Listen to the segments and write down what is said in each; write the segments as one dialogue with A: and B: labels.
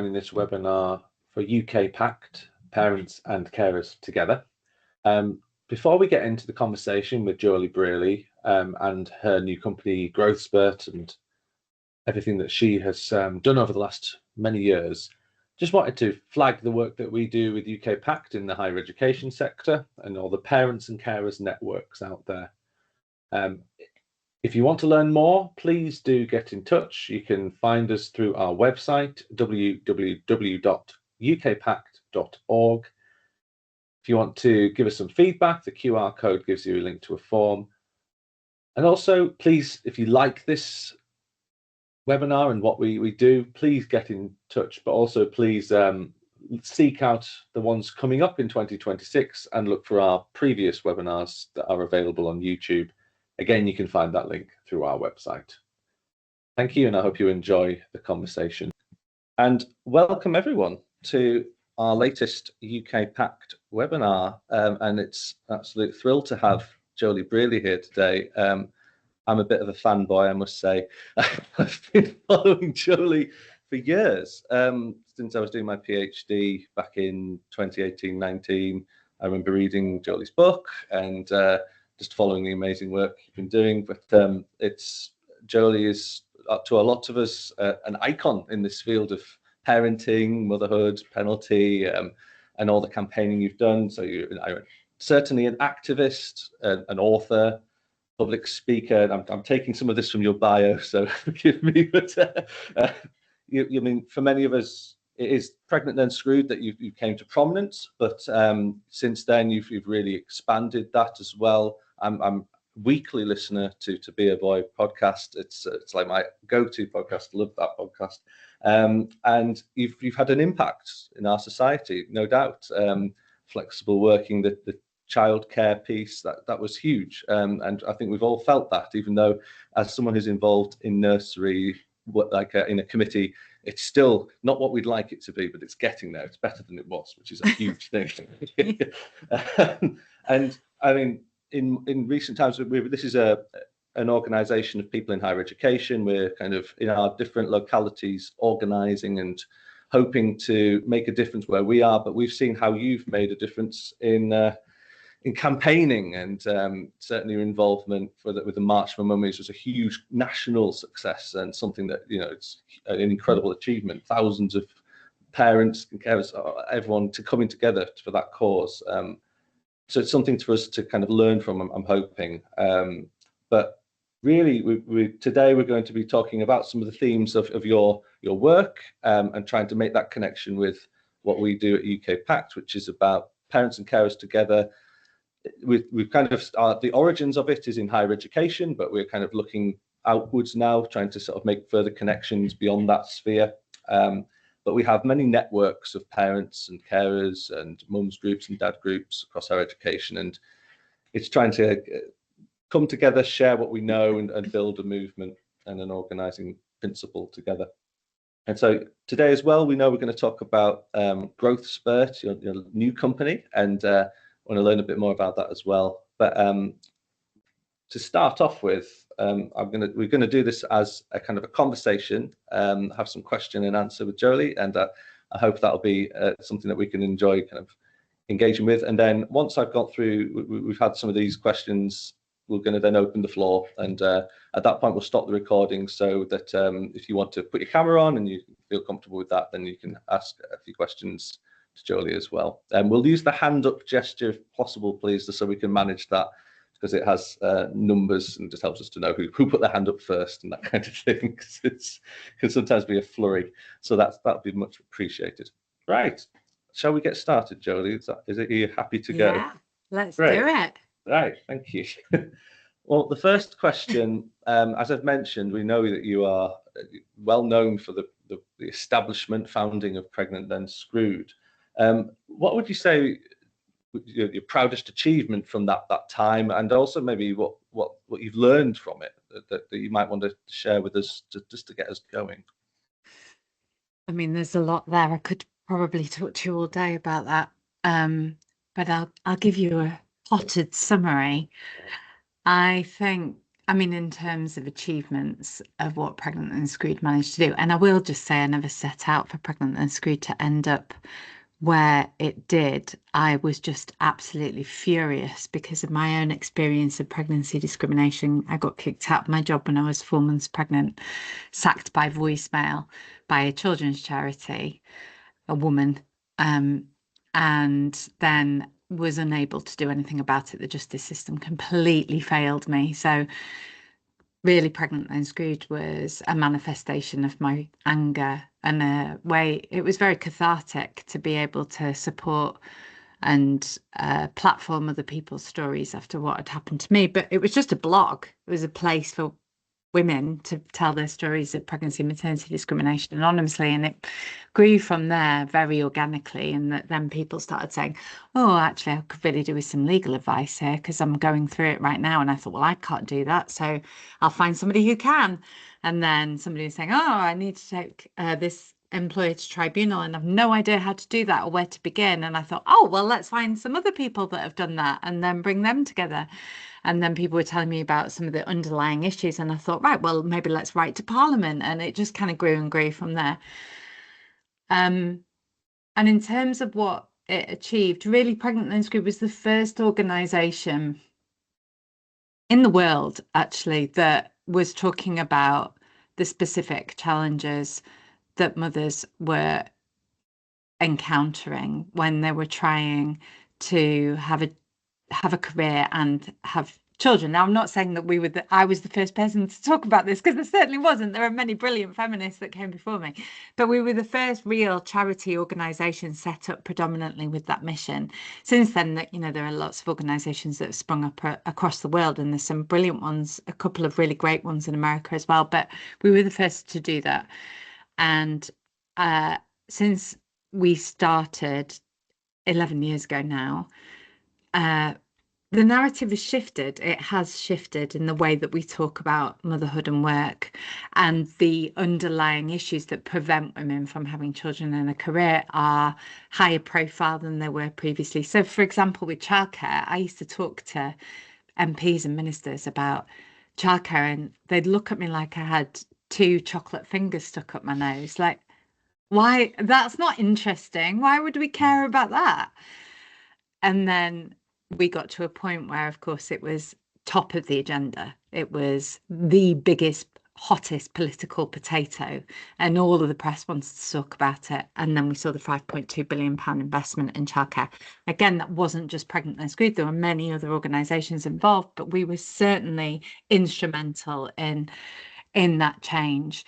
A: in this webinar for UK PACT, Parents and Carers Together. Before we get into the conversation with Joeli Brearley and her new company, Growth Spurt, and everything that she has done over the last many years, just wanted to flag the work that we do with UK PACT in the higher education sector and all the parents and carers networks out there. If you want to learn more, please do get in touch. You can find us through our website, www.ukpact.org. If you want to give us some feedback, the QR code gives you a link to a form. And also, please, if you like this webinar and what we do, please get in touch, but also please seek out the ones coming up in 2026 and look for our previous webinars that are available on YouTube. Again, you can find that link through our website. Thank you, and I hope you enjoy the conversation. And welcome everyone to our latest UK PACT webinar. And it's an absolute thrill to have Joeli Brearley here today. I'm a bit of a fanboy, I must say. I've been following Joeli for years, since I was doing my PhD back in 2018-19. I remember reading Joeli's book and just following the amazing work you've been doing. But Joeli is, to a lot of us, an icon in this field of parenting, motherhood, penalty, and all the campaigning you've done. So you're certainly an activist, an author, public speaker. I'm taking some of this from your bio, so forgive me. But you mean, for many of us, it is Pregnant Then Screwed that you came to prominence, but since then you've really expanded that as well. I'm a weekly listener to Be a Boy podcast. It's like my go-to podcast. Love that podcast. And you've had an impact in our society, no doubt. Flexible working, the childcare piece, that was huge. And I think we've all felt that, even though as someone who's involved in nursery, in a committee, it's still not what we'd like it to be, but it's getting there. It's better than it was, which is a huge thing. And I mean, in recent times, this is an organisation of people in higher education. We're kind of in our different localities organising and hoping to make a difference where we are. But we've seen how you've made a difference in campaigning, and certainly your involvement with the March for Mummies was a huge national success, and something that, it's an incredible achievement. Thousands of parents and carers, everyone to coming together for that cause. So it's something for us to kind of learn from, I'm hoping. But really, today we're going to be talking about some of the themes of your work, and trying to make that connection with what we do at UK PACT, which is about parents and carers together. We've kind of the origins of it is in higher education, but we're kind of looking outwards now, trying to sort of make further connections beyond that sphere. But we have many networks of parents and carers and mums groups and dad groups across our education, and it's trying to come together, share what we know, and build a movement and an organising principle together. And so today as well, we know we're going to talk about Growth Spurt, your new company, and I want to learn a bit more about that as well. But to start off with, we're going to do this as a kind of a conversation, have some question and answer with Joeli, and I hope that'll be something that we can enjoy kind of engaging with. And then once I've got through, we've had some of these questions, we're going to then open the floor, and at that point we'll stop the recording, so that if you want to put your camera on and you feel comfortable with that, then you can ask a few questions to Joeli as well. We'll use the hand up gesture if possible, please, just so we can manage that, because it has numbers and just helps us to know who put their hand up first and that kind of thing, because it can sometimes be a flurry. So that'd be much appreciated. Right, shall we get started, Joeli? Are you happy to go?
B: Yeah, let's do it.
A: Right, thank you. Well, the first question, as I've mentioned, we know that you are well known for the establishment, founding of Pregnant Then Screwed. What would you say your proudest achievement from that time, and also maybe what you've learned from it that you might want to share with us just to get us going?
B: I mean, there's a lot there. I could probably talk to you all day about that, but I'll give you a potted summary. I think I mean, in terms of achievements of what Pregnant and Screwed managed to do, and I will just say I never set out for Pregnant and Screwed to end up where it did. I was just absolutely furious because of my own experience of pregnancy discrimination. I got kicked out of my job when I was 4 months pregnant, sacked by voicemail by a children's charity, a woman, and then was unable to do anything about it. The justice system completely failed me. So really, Pregnant and Screwed was a manifestation of my anger, and a way it was very cathartic to be able to support and platform other people's stories after what had happened to me. But it was just a blog. It was a place for women to tell their stories of pregnancy and maternity discrimination anonymously, and it grew from there very organically. And then people started saying, oh, actually I could really do with some legal advice here because I'm going through it right now. And I thought, well, I can't do that, so I'll find somebody who can. And then somebody was saying, oh, I need to take this employer to tribunal and I've no idea how to do that or where to begin. And I thought, oh, well, let's find some other people that have done that and then bring them together. And then people were telling me about some of the underlying issues. And I thought, right, well, maybe let's write to Parliament. And it just kind of grew and grew from there. And in terms of what it achieved, really, Pregnant and Screwed was the first organisation in the world, actually, that was talking about the specific challenges that mothers were encountering when they were trying to have a career and have children. Now, I'm not saying that I was the first person to talk about this, because there certainly wasn't. There are many brilliant feminists that came before me, but we were the first real charity organisation set up predominantly with that mission. Since then, there are lots of organisations that have sprung up across the world, and there's some brilliant ones, a couple of really great ones in America as well, but we were the first to do that. And since we started 11 years ago now, the narrative has shifted. It has shifted in the way that we talk about motherhood and work, and the underlying issues that prevent women from having children and a career are higher profile than they were previously. So, for example, with childcare, I used to talk to MPs and ministers about childcare, and they'd look at me like I had 2 chocolate fingers stuck up my nose. Like, why? That's not interesting. Why would we care about that? And then we got to a point where, of course, it was top of the agenda. It was the biggest, hottest political potato, and all of the press wanted to talk about it. And then we saw the £5.2 billion investment in childcare. Again, that wasn't just Pregnant and Screwed. There were many other organisations involved, but we were certainly instrumental in that change.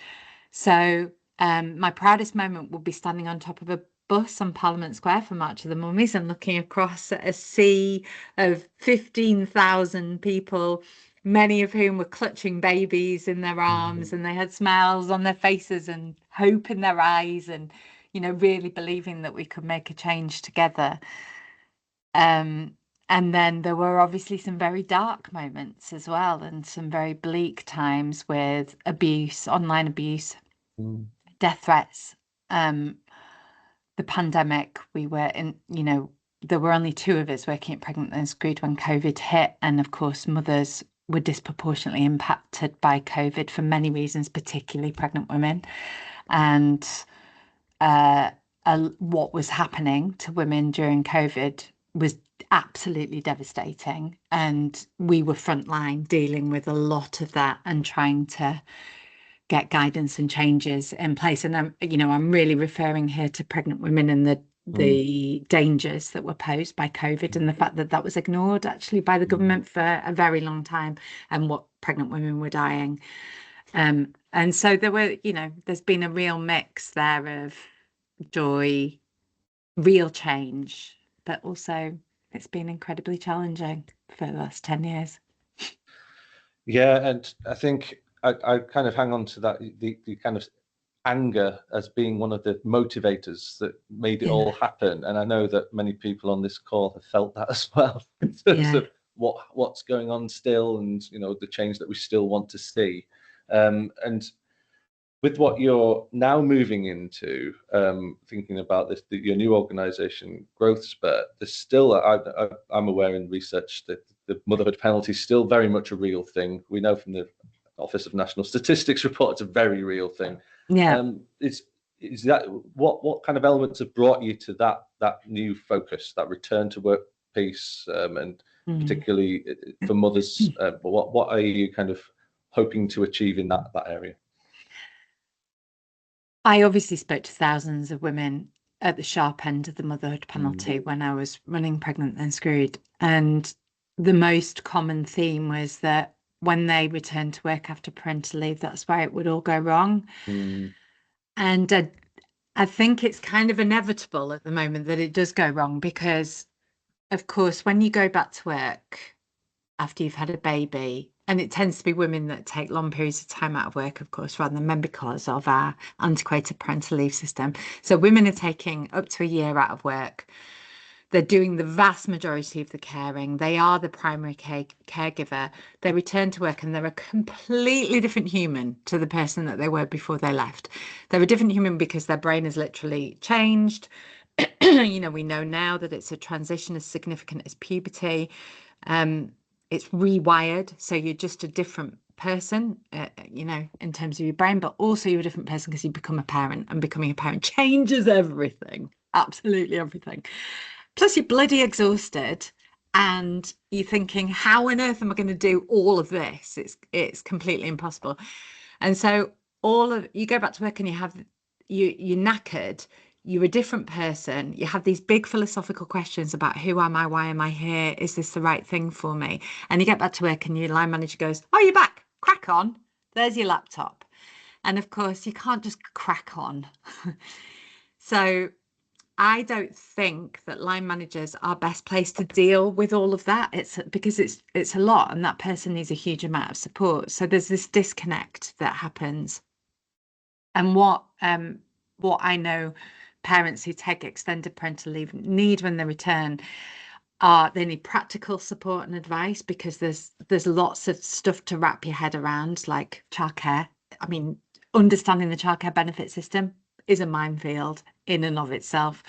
B: So my proudest moment would be standing on top of a bus on Parliament Square for March of the Mummies and looking across at a sea of 15,000 people, many of whom were clutching babies in their arms, and they had smiles on their faces and hope in their eyes, and really believing that we could make a change together. And then there were obviously some very dark moments as well, and some very bleak times with abuse, online abuse, death threats, the pandemic. We were in, there were only 2 of us working at Pregnant and Screwed when COVID hit. And of course, mothers were disproportionately impacted by COVID for many reasons, particularly pregnant women. And what was happening to women during COVID was absolutely devastating. And we were frontline dealing with a lot of that and trying to get guidance and changes in place. And I'm really referring here to pregnant women and the dangers that were posed by COVID, and the fact that that was ignored actually by the government for a very long time, and what pregnant women were dying. And so there were, there's been a real mix there of joy, real change, but also it's been incredibly challenging for the last 10 years.
A: Yeah, and I think I kind of hang on to that, the kind of anger as being one of the motivators that made it all happen. And I know that many people on this call have felt that as well, in terms of what's going on still, and the change that we still want to see. And with what you're now moving into, thinking about your new organisation, Growth Spurt, there's still, I'm aware in research that the motherhood penalty is still very much a real thing. We know from the Office of National Statistics report it's a very real thing.
B: Yeah.
A: Is that what kind of elements have brought you to that new focus, that return to work piece, and particularly for mothers? What are you kind of hoping to achieve in that area?
B: I obviously spoke to thousands of women at the sharp end of the motherhood penalty when I was running Pregnant Then Screwed, and the most common theme was that when they returned to work after parental leave, that's where it would all go wrong. And I think it's kind of inevitable at the moment that it does go wrong, because of course when you go back to work after you've had a baby, and it tends to be women that take long periods of time out of work, of course, rather than men, because of our antiquated parental leave system. So women are taking up to a year out of work. They're doing the vast majority of the caring. They are the primary caregiver. They return to work and they're a completely different human to the person that they were before they left. They're a different human because their brain has literally changed. We know now that it's a transition as significant as puberty. It's rewired, so you're just a different person, in terms of your brain, but also you're a different person because you become a parent, and becoming a parent changes everything, absolutely everything. Plus you're bloody exhausted and you're thinking, how on earth am I going to do all of this? It's completely impossible. And so you go back to work and you're knackered. You're a different person. You have these big philosophical questions about who am I? Why am I here? Is this the right thing for me? And you get back to work and your line manager goes, oh, you're back. Crack on. There's your laptop. And of course, you can't just crack on. So I don't think that line managers are best placed to deal with all of that. It's because it's a lot, and that person needs a huge amount of support. So there's this disconnect that happens. And what I know parents who take extended parental leave need when they return they need practical support and advice, because there's lots of stuff to wrap your head around, like childcare. I mean, understanding the childcare benefit system is a minefield in and of itself.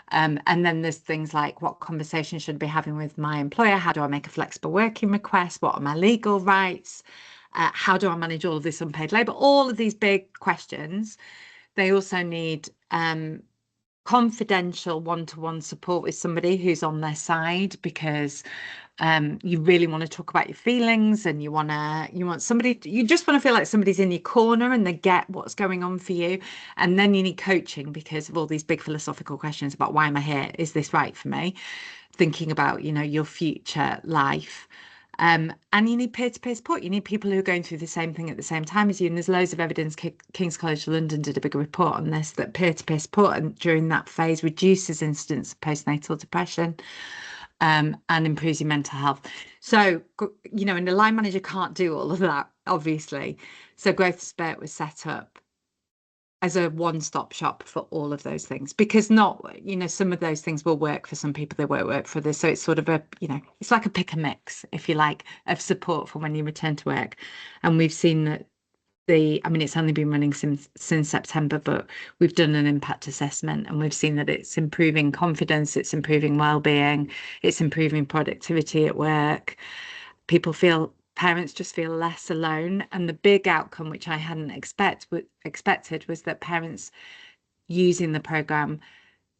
B: And then there's things like, what conversation should I be having with my employer? How do I make a flexible working request? What are my legal rights? How do I manage all of this unpaid labour? All of these big questions. They also need confidential one-to-one support with somebody who's on their side, because you really want to talk about your feelings, and you want somebody, you just want to feel like somebody's in your corner and they get what's going on for you. And then you need coaching because of all these big philosophical questions about, why am I here? Is this right for me? Thinking about, your future life. And you need peer-to-peer support. You need people who are going through the same thing at the same time as you. And there's loads of evidence. King's College London did a big report on this, that peer-to-peer support and during that phase reduces incidence of postnatal depression and improves your mental health. So, and the line manager can't do all of that, obviously. So Growth Spurt was set up as a one-stop shop for all of those things, because some of those things will work for some people, they won't work for others. So it's sort of it's like a pick and mix, if you like, of support for when you return to work. And we've seen that it's only been running since September, but we've done an impact assessment and we've seen that it's improving confidence, it's improving well-being, it's improving productivity at work. Parents just feel less alone. And the big outcome, which I hadn't expected, was that parents using the programme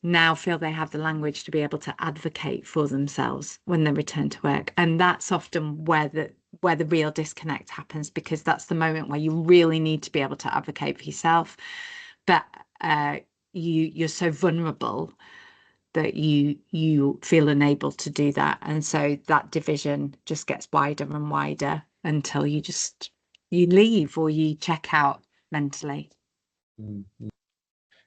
B: now feel they have the language to be able to advocate for themselves when they return to work. And that's often where the real disconnect happens, because that's the moment where you really need to be able to advocate for yourself. But you're so vulnerable that you feel unable to do that. And so that division just gets wider and wider until you leave or you check out mentally.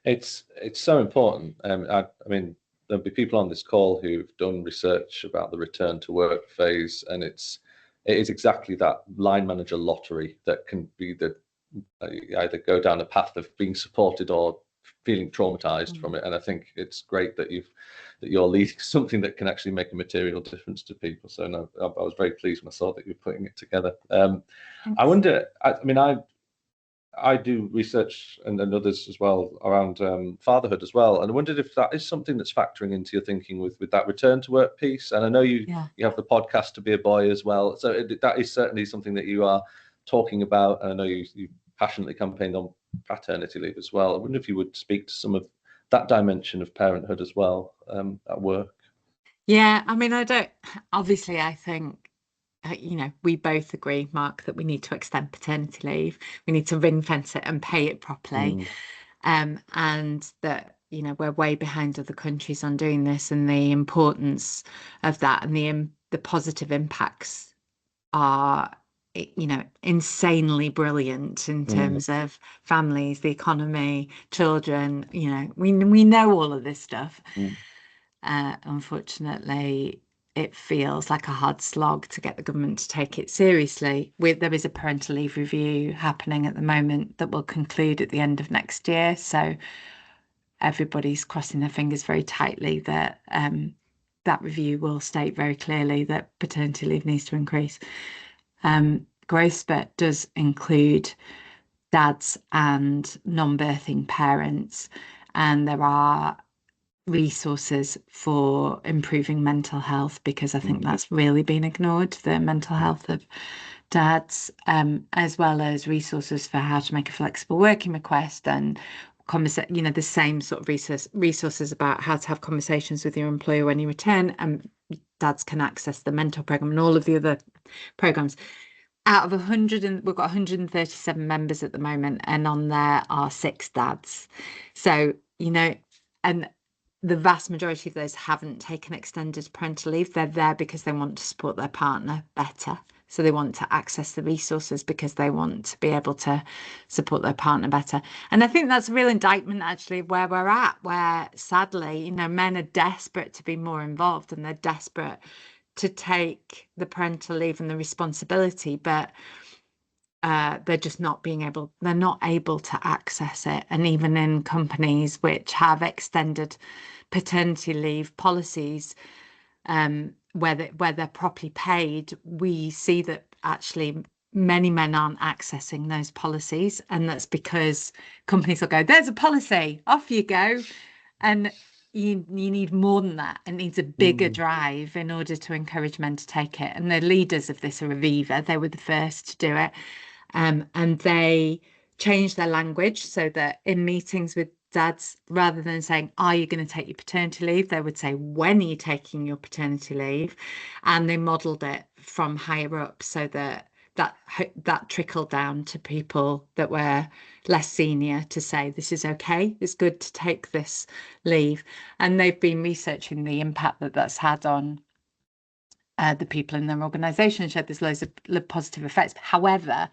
A: It's so important. I mean, there'll be people on this call who've done research about the return to work phase, and it is exactly that line manager lottery that can be either go down a path of being supported or feeling traumatized from it. And I think it's great that you're leading something that can actually make a material difference to people. So no, I was very pleased when I saw that you're putting it together. I wonder, I do research and others as well around fatherhood as well, and I wondered if that is something that's factoring into your thinking with that return to work piece. And I know you have the podcast To Be a Boy as well, so that is certainly something that you are talking about. And I know you passionately campaigned on paternity leave as well. I wonder if you would speak to some of that dimension of parenthood as well at work.
B: Yeah, I mean, obviously, I think, we both agree, Mark, that we need to extend paternity leave. We need to ring fence it and pay it properly. And that, we're way behind other countries on doing this, and the importance of that and the positive impacts are, insanely brilliant in terms of families, the economy, children. We know all of this stuff. Unfortunately, it feels like a hard slog to get the government to take it seriously. There is a parental leave review happening at the moment that will conclude at the end of next year. So everybody's crossing their fingers very tightly that that review will state very clearly that paternity leave needs to increase. Growth Spurt does include dads and non-birthing parents, and there are resources for improving mental health, because I think that's really been ignored, the mental health of dads, as well as resources for how to make a flexible working request and the same sort of resources about how to have conversations with your employer when you return, and dads can access the mentor program and all of the other programs. Out of 100, and we've got 137 members at the moment, and on there are 6 dads. So, and the vast majority of those haven't taken extended parental leave. They're there because they want to support their partner better. So they want to access the resources because they want to be able to support their partner better. And I think that's a real indictment, actually, of where we're at, where sadly, men are desperate to be more involved, and they're desperate to take the parental leave and the responsibility, but they're just they're not able to access it. And even in companies which have extended paternity leave policies, where they're properly paid, we see that actually many men aren't accessing those policies, and that's because companies will go, there's a policy, off you go. And you need more than that. It needs a bigger drive in order to encourage men to take it. And the leaders of this are Aviva. They were the first to do it. And they changed their language so that in meetings with dads, rather than saying, are you going to take your paternity leave, they would say, when are you taking your paternity leave? And they modelled it from higher up so that trickled down to people that were less senior to say, this is okay, it's good to take this leave. And they've been researching the impact that that's had on the people in their organisation, showed there's loads of positive effects. However,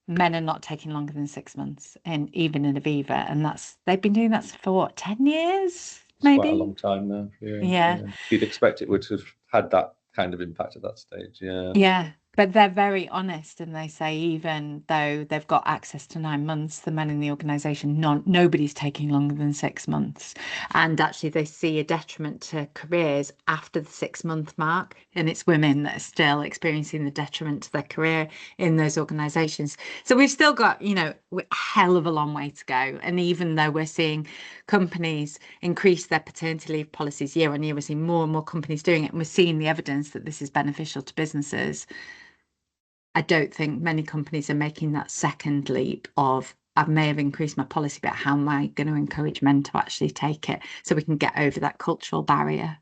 B: men are not taking longer than 6 months, and even in Aviva, and they've been doing that for what, 10 years? Maybe
A: quite a long time now.
B: Yeah.
A: You'd expect it would have had that kind of impact at that stage.
B: Yeah, but they're very honest, and they say even though they've got access to 9 months, the men in the organisation, nobody's taking longer than 6 months. And actually they see a detriment to careers after the 6-month mark, and it's women that are still experiencing the detriment to their career in those organisations. So we've still got, a hell of a long way to go. And even though we're seeing companies increase their paternity leave policies year on year, we're seeing more and more companies doing it, and we're seeing the evidence that this is beneficial to businesses. I don't think many companies are making that second leap of, I may have increased my policy, but how am I going to encourage men to actually take it so we can get over that cultural barrier?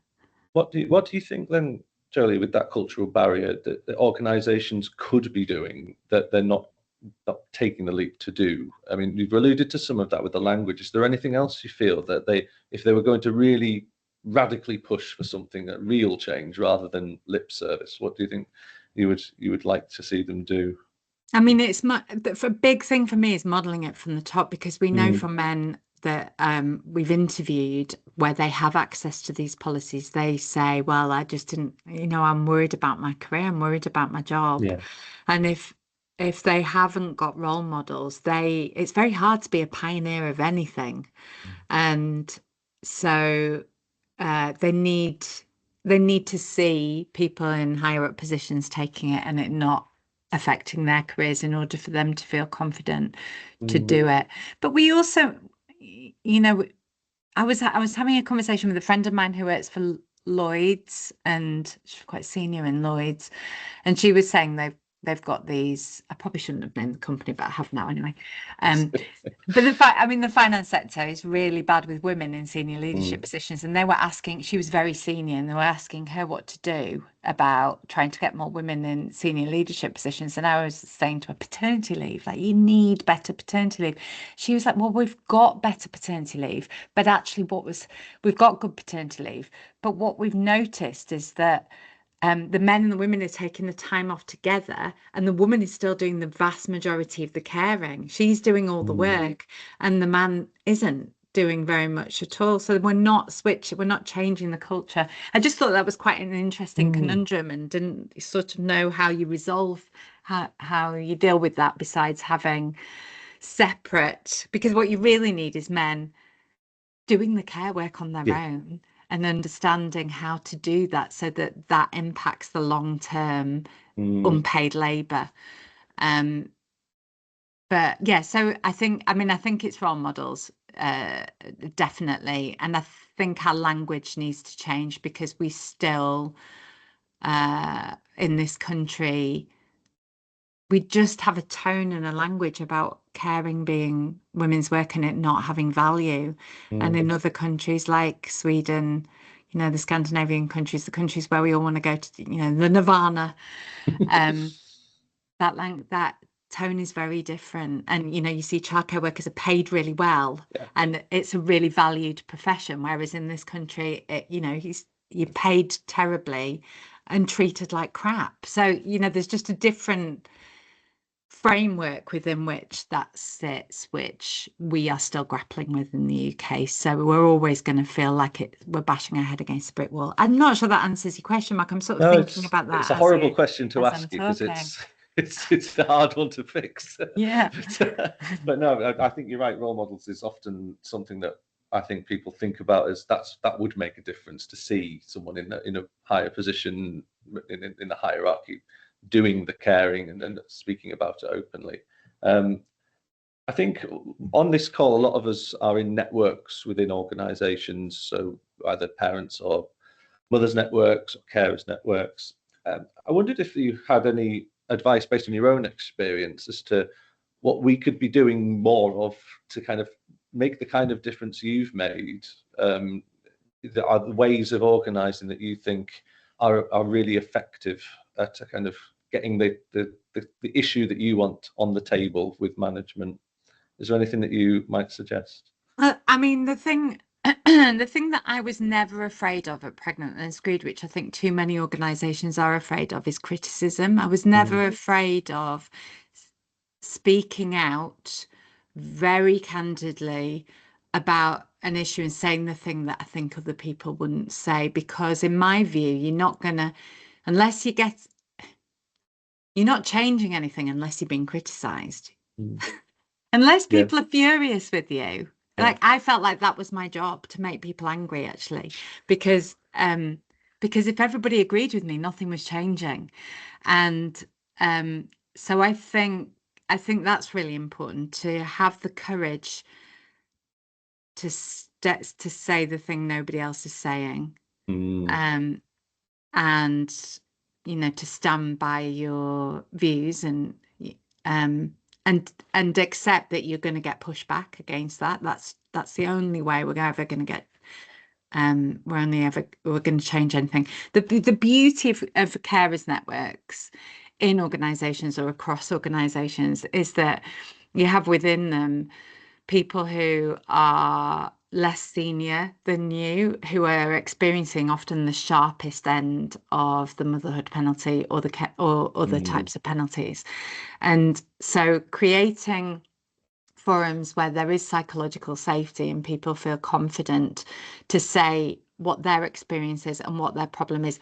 A: What do you think then, Joeli, with that cultural barrier that organisations could be doing that they're not taking the leap to do? I mean, you've alluded to some of that with the language. Is there anything else you feel that if they were going to really radically push for something, a real change rather than lip service, what do you think you would like to see them do?
B: I mean, a big thing for me is modelling it from the top, because we know from men that we've interviewed where they have access to these policies, they say, well, I just didn't, I'm worried about my career, I'm worried about my job.
A: Yeah.
B: And if they haven't got role models, it's very hard to be a pioneer of anything. And so they need to see people in higher up positions taking it, and it not affecting their careers in order for them to feel confident to do it. But we also, you know, I was having a conversation with a friend of mine who works for Lloyd's, and she's quite senior in Lloyd's, and she was saying they've got these. I probably shouldn't have named the company, but I have now anyway. But the finance sector is really bad with women in senior leadership positions, and they were asking. She was very senior, and they were asking her what to do about trying to get more women in senior leadership positions. And I was saying to her, paternity leave, like, you need better paternity leave. She was like, well, we've got better paternity leave, but actually, we've got good paternity leave, but what we've noticed is that the men and the women are taking the time off together, and the woman is still doing the vast majority of the caring. She's doing all the work, and the man isn't doing very much at all. So we're not changing the culture. I just thought that was quite an interesting conundrum, and didn't sort of know how you resolve, how you deal with that, besides having separate, because what you really need is men doing the care work on their own, and understanding how to do that so that that impacts the long-term unpaid labour. But yeah, so I think it's role models, definitely, and I think our language needs to change, because we still in this country, we just have a tone and a language about caring being women's work and it not having value. And in other countries like Sweden, you know, the Scandinavian countries, the countries where we all want to go to, you know, the Nirvana, that tone is very different. And, you know, you see childcare workers are paid really well, and it's a really valued profession. Whereas in this country, you're paid terribly and treated like crap. So, you know, there's just a different framework within which that sits, which we are still grappling with in the UK. So we're always going to feel like we're bashing our head against a brick wall. I'm not sure that answers your question, Mark. I'm sort of thinking about that.
A: It's a horrible question to ask you, because it's a hard one to fix.
B: Yeah.
A: But no, I think you're right. Role models is often something that I think people think about as that would make a difference, to see someone in a higher position in the hierarchy doing the caring and speaking about it openly. I think on this call, a lot of us are in networks within organisations, so either parents or mothers networks or carers networks. I wondered if you had any advice based on your own experience as to what we could be doing more of to kind of make the kind of difference you've made. There are ways of organising that you think are really effective at a kind of getting the issue that you want on the table with management. Is there anything that you might suggest?
B: I mean, the thing that I was never afraid of at Pregnant and Screwed, which I think too many organisations are afraid of, is criticism. I was never afraid of speaking out very candidly about an issue and saying the thing that I think other people wouldn't say, because in my view, you're not changing anything unless you're being criticised. Unless people are furious with you. Like, I felt like that was my job, to make people angry, actually, because if everybody agreed with me, nothing was changing. And so I think that's really important, to have the courage to say the thing nobody else is saying, and you know, to stand by your views, and accept that you're going to get pushback against that. That's the only way we're ever going to get. We're going to change anything. The beauty of carers networks in organisations or across organisations is that you have within them people who are less senior than you, who are experiencing often the sharpest end of the motherhood penalty or other types of penalties. And so creating forums where there is psychological safety and people feel confident to say what their experience is and what their problem is,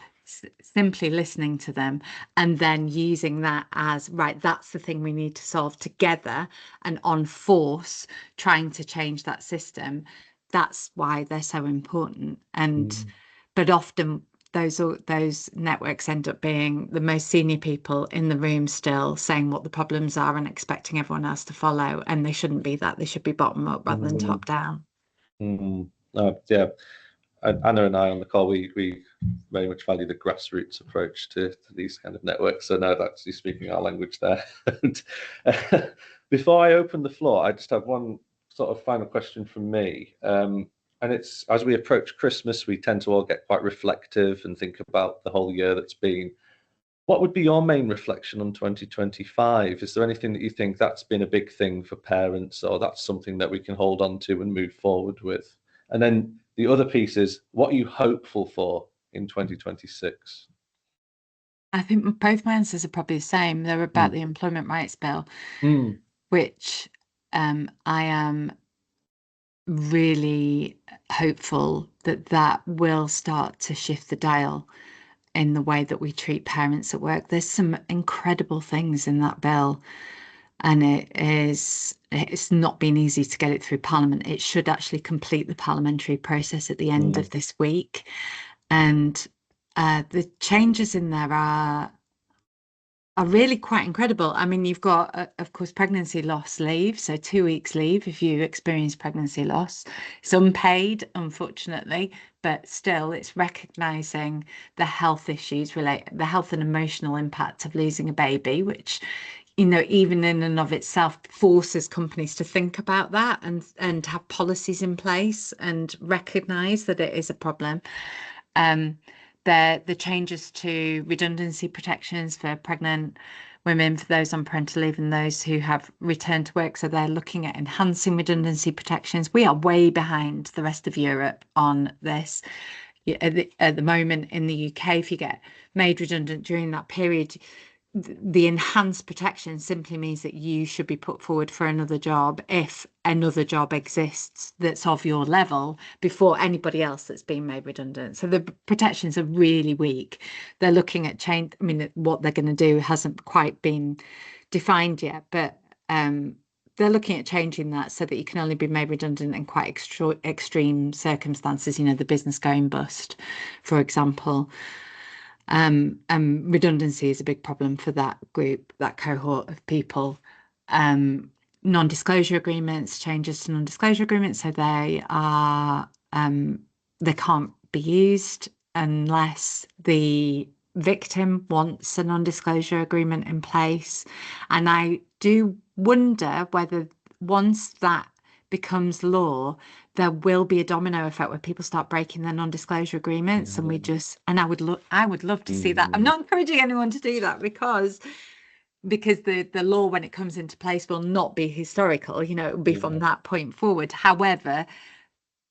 B: simply listening to them, and then using that as, right, that's the thing we need to solve together, and on force trying to change that system. That's why they're so important. And but often those networks end up being the most senior people in the room still saying what the problems are and expecting everyone else to follow, and they shouldn't be that. They should be bottom up rather than top down.
A: Yeah, Anna and I on the call, we very much value the grassroots approach to these kind of networks. So now that's you speaking our language there. And, before I open the floor, I just have one sort of final question from me. And it's, as we approach Christmas, we tend to all get quite reflective and think about the whole year that's been. What would be your main reflection on 2025? Is there anything that you think that's been a big thing for parents, or that's something that we can hold on to and move forward with? And then the other piece is, what are you hopeful for in 2026?
B: I think both my answers are probably the same. They're about the employment rights bill, which I am really hopeful that will start to shift the dial in the way that we treat parents at work. There's some incredible things in that bill, and it's not been easy to get it through Parliament. It should actually complete the parliamentary process at the end of this week, and the changes in there are really quite incredible. I mean, you've got, of course, pregnancy loss leave, so 2 weeks leave if you experience pregnancy loss. It's unpaid, unfortunately, but still it's recognising the health issues the health and emotional impact of losing a baby, which, you know, even in and of itself forces companies to think about that and have policies in place and recognise that it is a problem. The changes to redundancy protections for pregnant women, for those on parental leave and those who have returned to work. So they're looking at enhancing redundancy protections. We are way behind the rest of Europe on this. At the moment in the UK, if you get made redundant during that period, the enhanced protection simply means that you should be put forward for another job if another job exists that's of your level before anybody else that's been made redundant. So the protections are really weak. They're looking at change. I mean, what they're going to do hasn't quite been defined yet, but they're looking at changing that so that you can only be made redundant in quite extreme circumstances, you know, the business going bust, for example. Redundancy is a big problem for that group, that cohort of people. Non-disclosure agreements, changes to non-disclosure agreements, so they can't be used unless the victim wants a non-disclosure agreement in place. And I do wonder whether once that becomes law, there will be a domino effect where people start breaking their non-disclosure agreements, and I would love to see that. I'm not encouraging anyone to do that because the law, when it comes into place, will not be historical. You know, it will be from that point forward. However,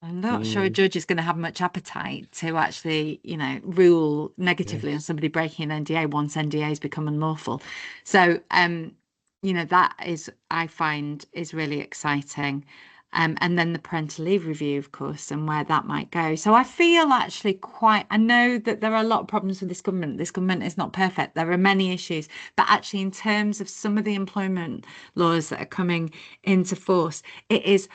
B: I'm not sure a judge is going to have much appetite to actually, you know, rule negatively on somebody breaking an NDA once NDAs become unlawful. So, you know, that is, I find, is really exciting. And then the parental leave review, of course, and where that might go. So I feel actually I know that there are a lot of problems with this government. This government is not perfect. There are many issues, but actually in terms of some of the employment laws that are coming into force, it is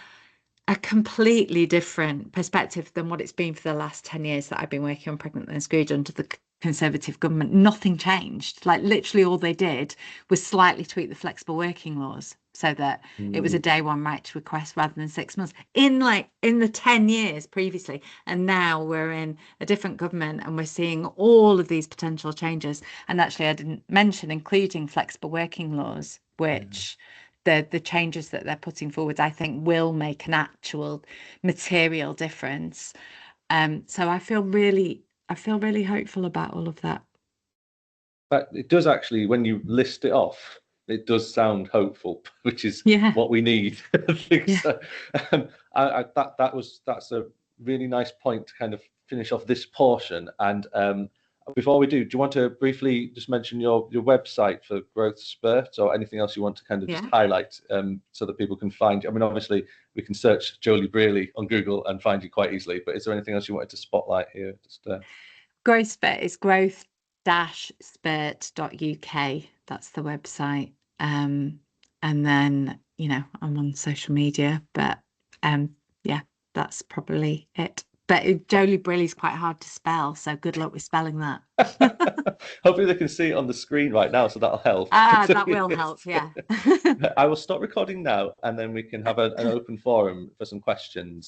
B: a completely different perspective than what it's been for the last 10 years that I've been working on Pregnant and Screwed under the Conservative government. Nothing changed. Like literally all they did was slightly tweak the flexible working laws so that it was a day one right to request rather than 6 months in the 10 years previously. And now we're in a different government and we're seeing all of these potential changes. And actually I didn't mention including flexible working laws, which the changes that they're putting forward, I think, will make an actual material difference. So I feel really hopeful about all of that.
A: But it does actually, when you list it off, it does sound hopeful, which is what we need. I think so. That's a really nice point to kind of finish off this portion. And before we do you want to briefly just mention your website for Growth Spurt, or anything else you want to kind of just highlight, so that people can find you? I mean, obviously we can search Joeli Brearley on Google and find you quite easily, but is there anything else you wanted to spotlight here?
B: Growth Spurt is growth-spurt.uk. That's the website. And then, you know, I'm on social media, but yeah, that's probably it. But Joeli Brearley's quite hard to spell, so good luck with spelling that.
A: Hopefully they can see it on the screen right now, so that'll help.
B: That will help, yeah.
A: I will stop recording now, and then we can have an open forum for some questions.